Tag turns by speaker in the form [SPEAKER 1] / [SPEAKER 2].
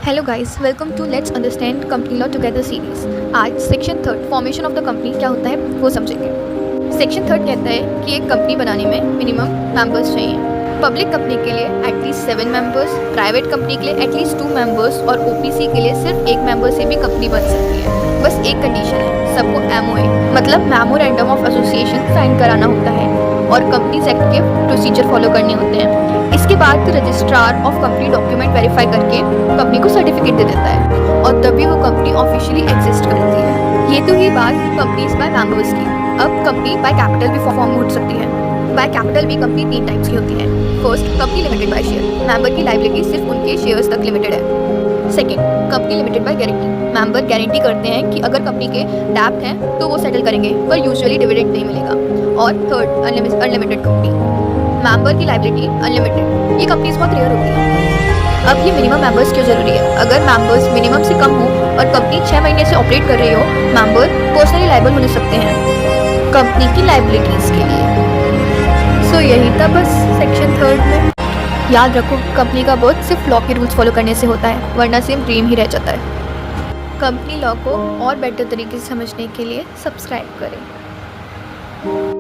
[SPEAKER 1] Hello guys, welcome to let's understand company law together series. आज section third formation of the company क्या होता है वो समझेंगे। सेक्शन थर्ड कहता है कि एक कंपनी बनाने में मिनिमम मेंबर्स चाहिए। पब्लिक कंपनी के लिए एटलीस्ट 7 मेंबर्स, प्राइवेट कंपनी के लिए एटलीस्ट 2 मेंबर्स और ओपीसी के लिए सिर्फ 1 मेंबर से भी कंपनी बन सकती है। बस एक कंडीशन है, सबको एमओए मतलब मेमोरेंडम ऑफ एसोसिएशन साइन कराना होता है और कंपनीज एक्ट के प्रोसीजर फॉलो करने होते हैं। इसके बाद registrar of company document verify करके कंपनी को सर्टिफिकेट दे देता है और तभी वो कंपनी ऑफिशियली एग्जिस्ट करती है। ये तो ही बात कंपनीज बाय मेंबर्स की। अब कंपनी बाय कैपिटल भी फॉर्म हो सकती है। बाय कैपिटल भी कंपनी 3 टाइप्स की होती है। First, company limited by share, member की लायबिलिटी सिर्फ उनके शेयर्स तक लिमिटेड है। Second, company limited by guarantee, member guarantee करते हैं कि अगर कंपनी के डेब्ट हैं तो वो सेटल करेंगे पर यूजुअली डिविडेंड नहीं मिलेगा। और थर्ड, अनलिमिटेड कंपनी, मेंबर की लायबिलिटी अनलिमिटेड। ये कंपनीज बहुत रेयर होती है। अब ये मिनिमम मेंबर्स क्यों जरूरी है? अगर मेंबर्स मिनिमम से कम हो और कंपनी 6 महीने से ऑपरेट कर रही हो, मेंबर पर्सनली लायबल होने सकते हैं कंपनी की लायबिलिटीज के लिए। सो यही था बस सेक्शन थर्ड में। याद रखो, कंपनी का बर्थ सिर्फ लॉ के रूल्स फॉलो करने से होता है, वरना सेम ड्रीम ही रह जाता है। कंपनी लॉ को और बेटर तरीके से समझने के लिए सब्सक्राइब करें।